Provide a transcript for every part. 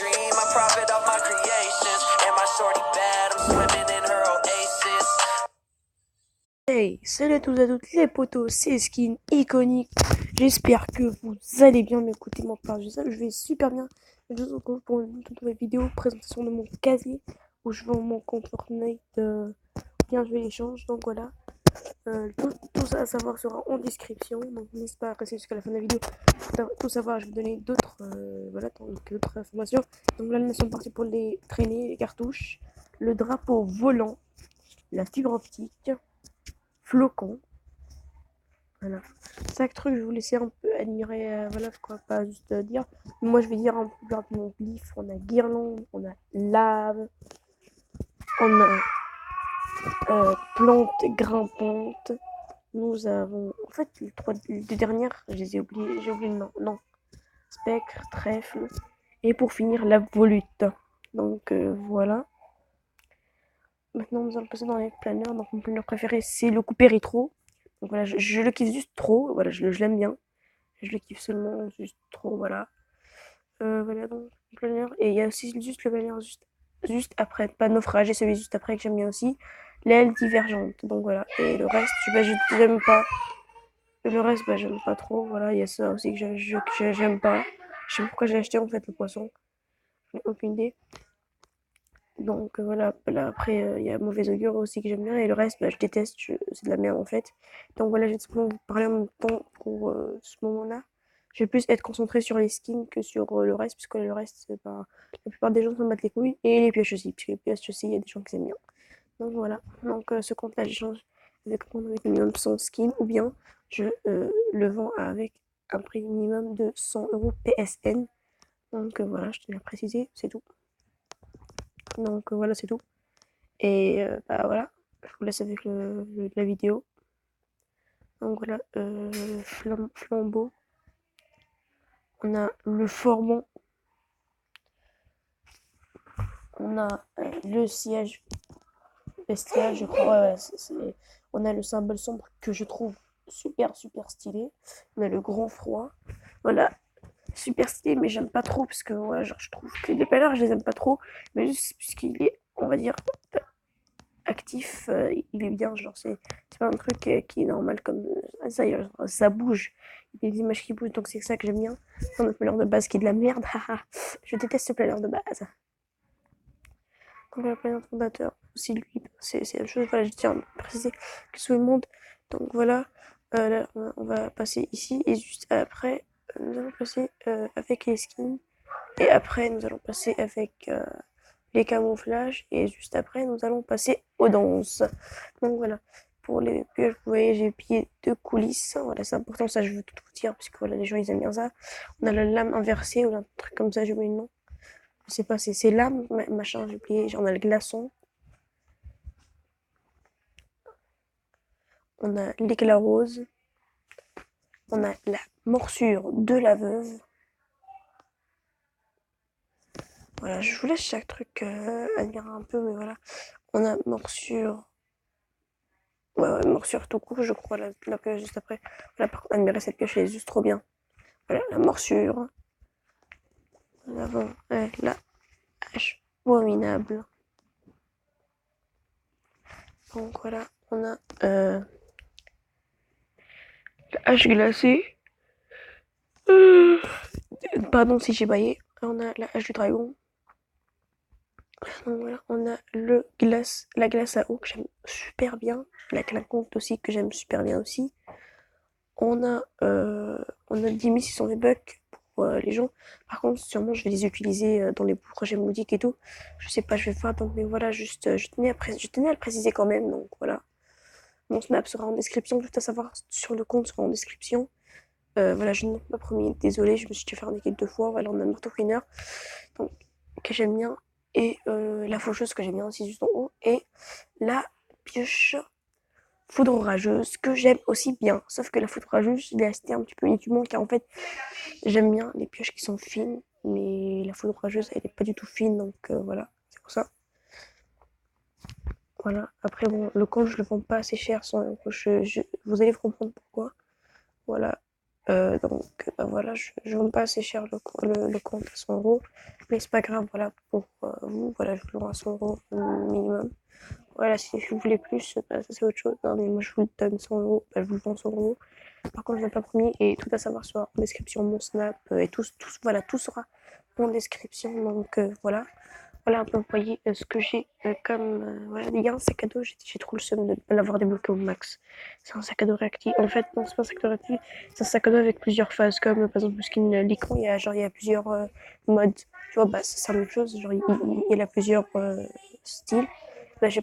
dream. I profit off my creations. And my shorty bad, I'm swimming in her oasis. Hey, salut à tous et à toutes les potos, c'est Skin Iconique. J'espère que vous allez bien, mais écoutez, moi par ça, je vais super bien. Je vous retrouve pour une toute nouvelle vidéo, présentation de mon casier, où je vends mon compte Fortnite, bien jouer l'échange, donc voilà. Tout ça à savoir sera en description, donc n'hésitez pas à rester jusqu'à la fin de la vidéo. Pour tout savoir, je vais vous donner d'autres d'autres informations. Donc là, nous sommes partis pour les traînées, les cartouches, le drapeau volant, la fibre optique, flocon. Voilà. Chaque truc, je vous laisser un peu admirer, voilà, quoi, pas juste dire. Moi, je vais dire un peu rapidement glyphe. On a guirlande, on a lave, on a plante grimpante. Nous avons, en fait, les deux dernières, je les ai oubliées, j'ai oublié le nom. Non, spectre, trèfle, et pour finir, la volute. Donc voilà. Maintenant, nous allons passer dans les planeurs. Donc mon planeur préféré, c'est le coupé rétro. Donc voilà, je le kiffe juste trop. Voilà, je l'aime bien. Je le kiffe seulement juste trop, voilà. Voilà donc le planeur. Et il y a aussi juste le planeur juste après, pas naufrage, et celui juste après que j'aime bien aussi. L'aile divergente. Donc voilà. Et le reste, j'aime pas. Le reste, j'aime pas trop. Voilà, il y a ça aussi que j'aime pas. Je sais pas pourquoi j'ai acheté en fait le poisson. Je n'ai aucune idée. Donc voilà, là, après il y a mauvais augure aussi que j'aime bien et le reste je déteste, c'est de la merde en fait. Donc voilà, j'ai simplement vous parler en même temps pour ce moment-là. Je vais plus être concentrée sur les skins que sur le reste, puisque le reste, c'est pas... la plupart des gens s'en battent les couilles, et les pioches aussi, parce que les pioches aussi, il y a des gens qui aiment bien. Donc voilà, donc ce compte-là, j'échange avec un compte avec minimum 100 skins, ou bien je le vends avec un prix minimum de 100 € PSN. Donc voilà, je tenais à préciser, c'est tout. Donc voilà, c'est tout. Et voilà, je vous laisse avec la vidéo. Donc voilà, flambeau. On a le formon. On a le siège bestial, je crois. Ouais, on a le symbole sombre que je trouve super stylé. On a le grand froid. Voilà, super stylé, mais j'aime pas trop parce que ouais, genre, je trouve que les pèlerins, je les aime pas trop. Mais juste puisqu'il est, on va dire, actif, il est bien, genre c'est pas un truc qui est normal comme ça bouge, il y a des images qui bougent, donc c'est ça que j'aime bien. Dans notre planeur de base qui est de la merde, je déteste ce planeur de base. Donc le planeur fondateur, aussi lui, c'est la même chose, voilà, je tiens à préciser que tout le monde, donc voilà, là on va passer ici, et juste après, nous allons passer avec les skins, et après nous allons passer avec les camouflages et juste après nous allons passer aux danses. Donc voilà, pour les pioches, vous voyez j'ai pillé 2 coulisses, voilà c'est important, ça je veux tout vous dire parce que voilà les gens ils aiment bien ça. On a la lame inversée ou un truc comme ça, j'ai oublié le nom, je sais pas, c'est lame machin, j'ai plié, on a le glaçon, on a l'éclat rose, on a la morsure de la veuve. Voilà, je vous laisse chaque truc admirer un peu, mais voilà, on a morsure. Ouais, morsure tout court, je crois, la pioche juste après. Voilà, par contre, admirer cette pioche, elle est juste trop bien. Voilà, la morsure. En avant, la hache abominable. Donc voilà, on a la hache glacée. Euh, Pardon si j'ai baillé. On a la hache du dragon. Donc voilà, on a la glace à eau que j'aime super bien. La clinquante aussi que j'aime super bien aussi. On a, on a 10 600 V-Bucks pour les gens. Par contre, sûrement, je vais les utiliser dans les prochaines boutiques et tout. Je sais pas, je vais voir. Donc, mais voilà, juste, je tenais à le préciser quand même. Donc, voilà. Mon Snap sera en description. Tout à savoir sur le compte sera en description. Voilà, je n'ai pas promis. Désolée, je me suis fait arnaquer 2 fois. Voilà, on a Marteau Winner. Donc, que j'aime bien. Et la faucheuse que j'aime bien aussi juste en haut. Et la pioche foudre orageuse que j'aime aussi bien. Sauf que la foudre orageuse, je l'ai achetée un petit peu inutilement car en fait, j'aime bien les pioches qui sont fines, mais la foudre orageuse, elle est pas du tout fine, donc voilà, c'est pour ça. Voilà. Après, bon, le compte, je le vends pas assez cher, vous allez comprendre pourquoi. Voilà. Bah, voilà, je vends pas assez cher le compte à 100 €, mais c'est pas grave, voilà, pour vous, voilà, je le vends à 100 € minimum. Voilà, si vous voulez plus, bah, ça c'est autre chose, hein, mais moi je vous le donne 100 €, bah, je vous le vends 100 €. Par contre, je n'ai pas promis, et tout à savoir sera en description mon Snap, et voilà, tout sera en description, donc voilà. Voilà un peu, vous voyez ce que j'ai comme. Voilà, il y a un sac à dos, j'ai trop le seum de l'avoir débloqué au max. C'est un sac à dos réactif. En fait, non, c'est pas un sac à dos réactif, c'est un sac à dos avec plusieurs phases, comme par exemple le skin Lycan, il y a plusieurs modes. Tu vois, bah, c'est la même chose, genre, il a plusieurs styles. Bah, j'ai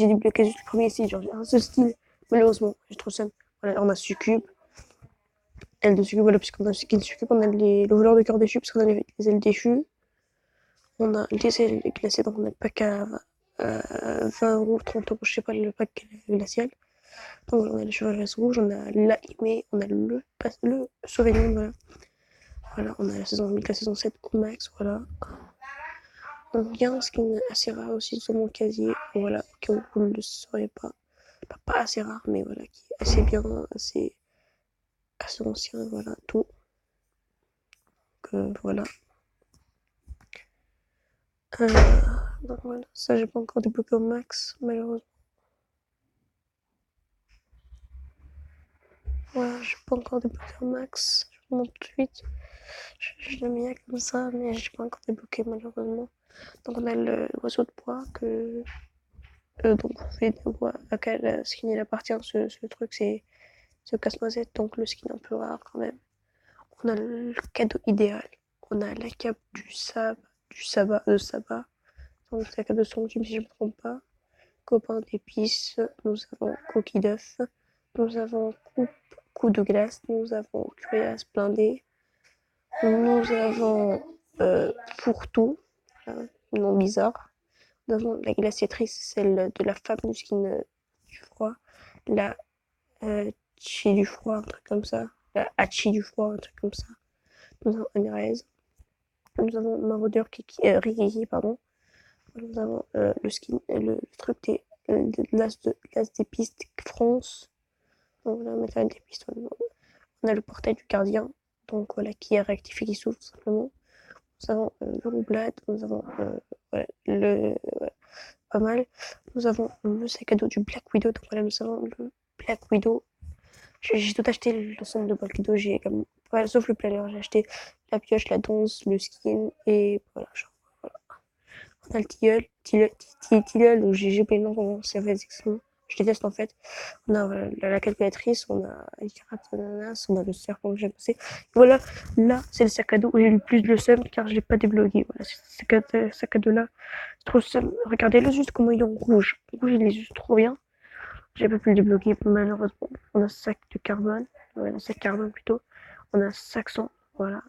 débloqué juste le premier style, genre, j'ai un seul style, malheureusement, j'ai trop le seum. Voilà, on a Succube, ailes de Succube, voilà, puisqu'on a le skin Succube, on a le voleur de cœur déchu, parce qu'on a les ailes déchues. On a des ailes glacées, donc on a le pack à 20 €, 30 €, je sais pas, le pack glacial. Donc on a le chevreuil rouge, on a l'animé, on a le souvenir, voilà. Voilà, on a la saison 7 au max, voilà. Donc il y a un skin assez rare aussi sur mon casier, voilà, que vous ne le saurez pas. Pas assez rare, mais voilà, qui est assez bien, assez ancien, voilà, tout. Donc voilà. Euh, donc voilà, ça j'ai pas encore débloqué au max, malheureusement. Voilà, j'ai pas encore débloqué au max. Je vous montre tout de suite. Je l'ai mis comme ça, mais j'ai pas encore débloqué malheureusement. Donc on a l'oiseau de bois que. Donc vous pouvez voir à quel skin il appartient. Ce truc, c'est ce casse-noisette, donc le skin un peu rare quand même. On a le cadeau idéal. On a la cape de sabbat. Donc c'est la cape de son team si je ne me trompe pas. Copain d'épices. Nous avons coquille d'œuf. Nous avons coup de glace. Nous avons cuirasse blindée. Nous avons Fourre-tout, nom bizarre. Nous avons la glaciatrice, celle de la femme du skin du froid. La Chi du froid, un truc comme ça. La Hachi du froid, un truc comme ça. Nous avons Amirez. Nous avons Maraudeur Rikiki, pardon. Nous avons le skin, le truc de l'as des pistes France. Donc là, matériel des pistes. On a le portail du gardien. Donc voilà, qui est réactifié, qui s'ouvre tout simplement. Nous avons le roublade, nous avons pas mal. Nous avons le sac à dos du Black Widow, donc voilà, nous avons le Black Widow. J'ai tout acheté, l'ensemble de Black Widow, j'ai comme, voilà, sauf le planeur, j'ai acheté la pioche, la danse, le skin, et voilà, genre, voilà. On a le tilleul, j'ai oublié le nom, comment ça fait exactement. Je déteste en fait. On a la calculatrice, on a les cartes ananas, on a le serpent que j'ai passé. Voilà, là, c'est le sac à dos où j'ai eu le plus de seum car je l'ai pas débloqué. Voilà, ce sac à dos là, c'est trop seum. Regardez-le juste comment il est en rouge. Le rouge, il est juste trop bien. J'ai pas pu le débloquer malheureusement. On a un sac de carbone, ouais, un sac carbone plutôt. On a un sac sang, voilà.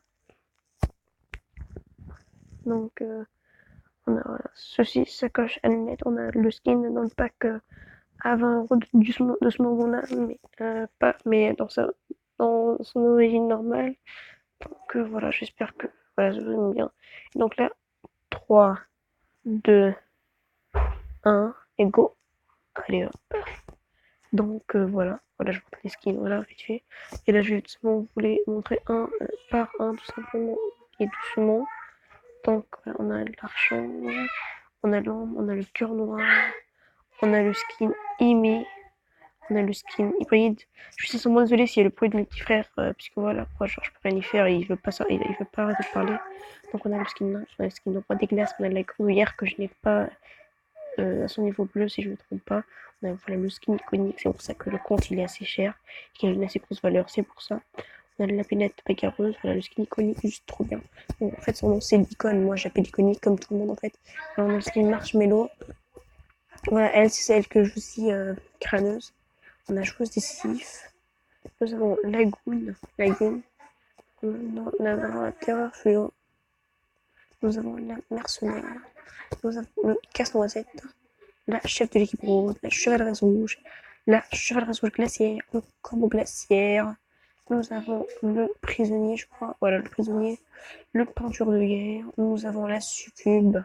Donc, on a voilà, ceci, sacoche allumette. On a le skin dans le pack à 20 € de ce moment-là, mais pas, mais dans son origine normale. Donc voilà, j'espère que voilà, je vous aime bien. Et donc là, 3, 2, 1, et go. Allez hop. Donc voilà, je montre les skins, voilà, vite fait. Et là, je vais vous les montrer un par un, tout simplement, et doucement. Donc, on a l'archange, on a l'ombre, on a le cœur noir, on a le skin Imi, on a le skin hybride. Je suis sincèrement désolée s'il y a le bruit de mes petits frères, puisque voilà, quoi, genre, je peux rien y faire et il veut pas, il veut pas arrêter de parler. Donc, on a le skin Nash, on a le skin roi des glaces, on a la grenouillère que je n'ai pas à son niveau bleu, si je ne me trompe pas. On a voilà, le skin iconique, c'est pour ça que le compte il est assez cher, qu'il a une assez grosse valeur, c'est pour ça. On a la lapinette bagarreuse, voilà, le skin iconique, juste trop bien. Bon, en fait, son nom c'est l'icône, moi j'appelle iconique comme tout le monde en fait. Alors, on a le skin marshmallow, voilà, elle c'est celle que je vous dis crâneuse. On a joueuse décisif. Nous avons Lagoon. Nous avons la terreur fluo. Nous avons la mercenaire. Nous avons le casse-noisette. La chef de l'équipe rose. La chevaleuse rouge. La chevaleuse rouge glaciaire. Le corbeau glaciaire. Nous avons le prisonnier, je crois. Voilà, le prisonnier. Le peinture de guerre. Nous avons la succube.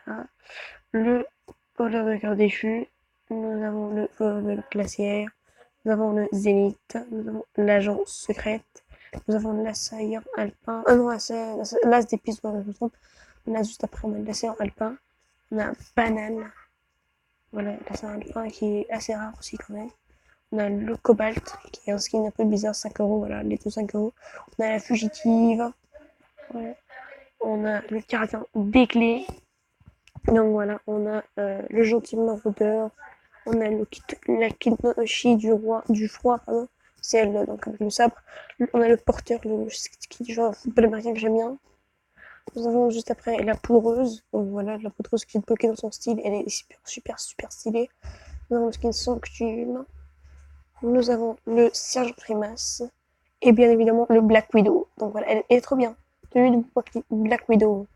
Voilà. Le voleur de cœur déchu. Nous avons le vol glaciaire. nous avons le Zénith, nous avons l'Agence secrète, nous avons l'Assaillant alpin, non, l'As d'épices, je me trompe. On a juste après, on a l'Assaillant alpin, on a Banane, voilà, l'Assaillant alpin qui est assez rare aussi quand même. On a le Cobalt, qui est un skin un peu bizarre, 5€, voilà, les tout 5€. On a la Fugitive, ouais. On a le Gardien des clés. Donc voilà, on a le Gentil Maraudeur. On a la Kinoshi du froid, pardon. C'est elle, donc avec le sabre. On a le Porteur, le ski du genre football américain que j'aime bien. Nous avons juste après la Poudreuse. Donc voilà, la Poudreuse qui est bloquée dans son style. Elle est super stylée. Nous avons le skin Sanctume. Nous avons le Sergent Grimace. Et bien évidemment le Black Widow. Donc voilà, elle est trop bien. Tenue de Black Widow.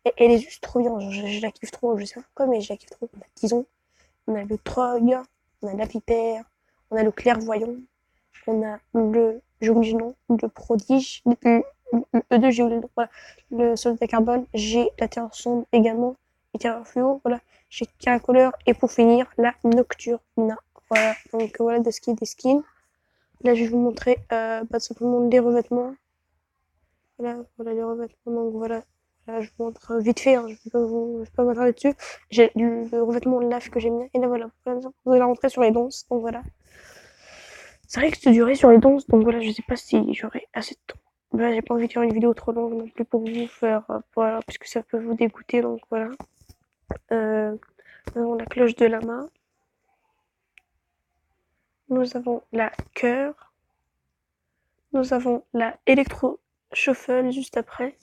Et elle est juste trop bien. Je la kiffe trop. Je sais pas pourquoi, mais je la kiffe trop. Disons, on a le Trog, on a la Vipère, on a le Clairvoyant, on a j'ai oublié le nom, le Prodige, E2, j'ai oublié le nom, voilà, le Soldat Carbone, j'ai la Terreur Sombre également, et Terreur Fluo, voilà, j'ai Caracoleur, et pour finir, la Nocturne. Voilà, donc voilà des skins. Là, je vais vous montrer tout simplement les revêtements. Voilà les revêtements, donc voilà. Là, je vous montre vite fait, hein, je ne vais pas m'attarder dessus. J'ai le revêtement lave que j'aime bien. Et là, voilà, vous allez rentrer sur les danses, donc voilà. Ça risque de durer sur les danses, donc voilà, je sais pas si j'aurai assez de temps. Bah, j'ai pas envie de faire une vidéo trop longue non plus pour vous faire, voilà, puisque ça peut vous dégoûter, donc voilà. Nous avons la cloche de lama. Nous avons la cœur. Nous avons la électro-shuffle juste après.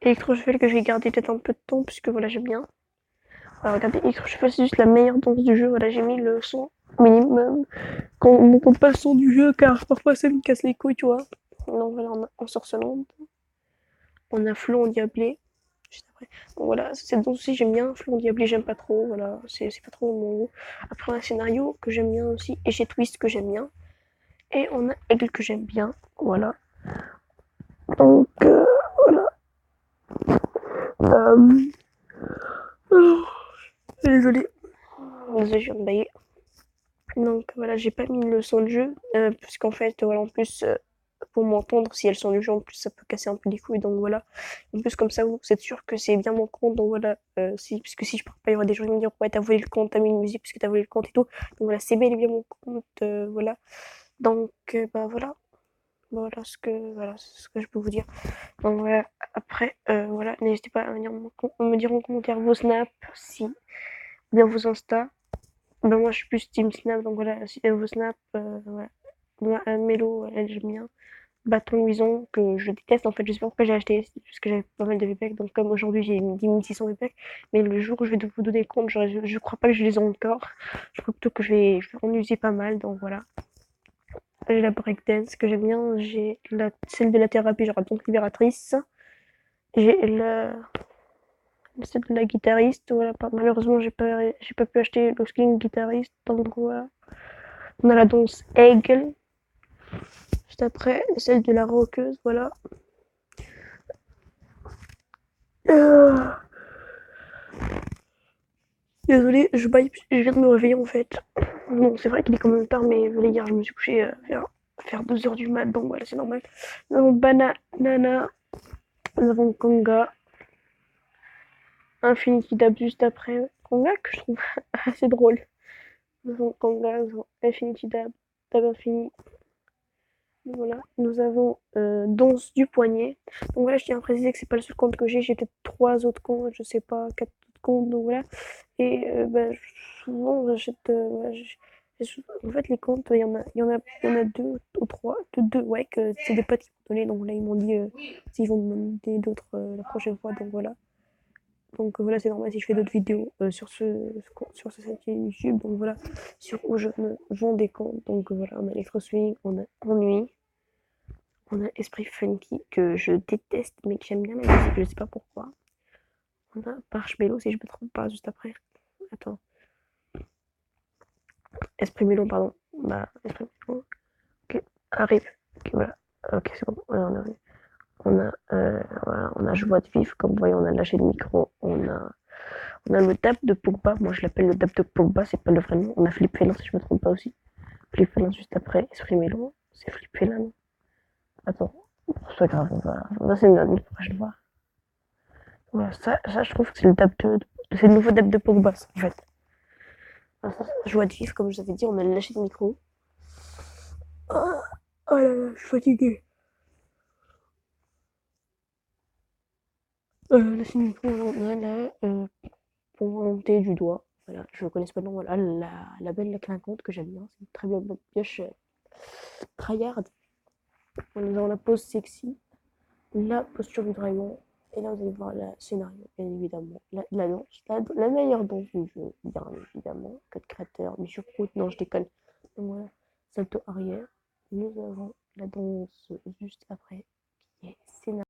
Électro-shuffle que je vais garder peut-être un peu de temps, puisque voilà, j'aime bien. Alors, regardez, électro-shuffle, c'est juste la meilleure danse du jeu. Voilà, j'ai mis le son minimum. Quand on n'entend pas le son du jeu, car parfois ça me casse les couilles, tu vois. Donc voilà, on a Ensorcelante. On a Flon Diablé. Juste après. Donc voilà, cette danse aussi, j'aime bien. Flon Diablé, j'aime pas trop. Voilà, c'est pas trop mon goût. Après, on a Scénario que j'aime bien aussi. Et j'ai Twist que j'aime bien. Et on a Aigle que j'aime bien. Voilà. Donc, voilà. Désolé. Désolé, je viens de bailler. Donc voilà, j'ai pas mis le son de jeu, puisqu'en fait, voilà, en plus, pour m'entendre, si elles sont du jeu, en plus, ça peut casser un peu les couilles, donc voilà. En plus, comme ça, vous êtes sûr que c'est bien mon compte, donc voilà, puisque si je parle pas, il y aura des gens qui vont me dire, ouais, t'as volé le compte, t'as mis une musique, puisque t'as volé le compte et tout. Donc voilà, c'est bel et bien mon compte, voilà. Donc, bah voilà. Voilà c'est ce que je peux vous dire. Donc voilà, après, voilà, n'hésitez pas à venir me dire en commentaire vos snaps, si bien vos Insta. Ben moi je suis plus Team Snap, donc voilà, si vos Snap, voilà. Moi, Mélo, elle j'aime bien. Bâton Luison, que je déteste en fait, je sais pas pourquoi j'ai acheté, parce que j'avais pas mal de VPEC, donc comme aujourd'hui j'ai 10 600 VPEC, mais le jour où je vais vous donner compte, je crois pas que je les ai encore. Je crois plutôt que je vais en user pas mal, donc voilà. J'ai la breakdance que j'aime bien, j'ai celle de la thérapie, genre donc libératrice. J'ai celle de la guitariste, voilà, malheureusement j'ai pas pu acheter le skin guitariste, donc voilà. On a la danse Aigle, juste après, celle de la rockeuse, voilà. Désolée, je viens de me réveiller en fait. Bon, c'est vrai qu'il est quand même tard, mais hier je me suis couché vers 2h du mat, donc voilà, c'est normal. Nous avons Banana, nous avons Kanga, Infinity Dab juste après. Kanga que je trouve assez drôle. Nous avons Kanga, nous avons Infinity Dab, Dab Infini. Voilà, nous avons Danse du Poignet. Donc voilà, je tiens à préciser que c'est pas le seul compte que j'ai peut-être 3 autres comptes, je sais pas, 4 autres comptes, donc voilà. Et bah, souvent j'achète. En fait, les comptes, il y en a 2 ou 3, deux, ouais, que c'est des potes qui m'ont donné, donc là ils m'ont dit s'ils vont me demander d'autres la prochaine fois, donc voilà. Donc voilà, c'est normal si je fais d'autres vidéos sur ce site YouTube, donc voilà, sur où je me vends des comptes. Donc voilà, on a Electro Swing, on a Ennui. On a Esprit Funky que je déteste mais que j'aime bien la musique, je sais pas pourquoi. On a Marshmello si je me trompe pas juste après. Attends. Esprit Mélo, pardon. Bah, Esprit Mélo. Ok, arrive. Ok, voilà. Ok, c'est bon. Voilà, on arrive. Voilà, on a Joie de vivre, comme vous voyez, on a lâché le micro. On a le dab de Pogba. Moi, je l'appelle le dab de Pogba, c'est pas le vrai nom. On a Philippe Félin si je me trompe pas aussi. Flipper juste après. Esprit Mélo. C'est Flippé là, non? Attends. C'est pas grave, on va se une prochaine fois. Voilà, ça, je trouve que c'est le dab c'est le nouveau dab de Pogba, en fait. Alors, ça, joie de vivre, comme je vous avais dit, on a lâché le micro. Oh, oh là là, je suis fatiguée. Lâcher le micro, on a la pointer du doigt. Voilà, je ne connais pas le nom. Voilà, la belle, la clinquante que j'aime bien. C'est une très belle pioche tryhard. Nous avons la pose sexy, la posture du dragon. Et là, vous allez voir le scénario, bien évidemment. La danse, la meilleure danse du jeu, bien évidemment. Code créateur, mais surtout, non, je déconne. Donc voilà, salto arrière. Nous avons la danse juste après, qui est scénario.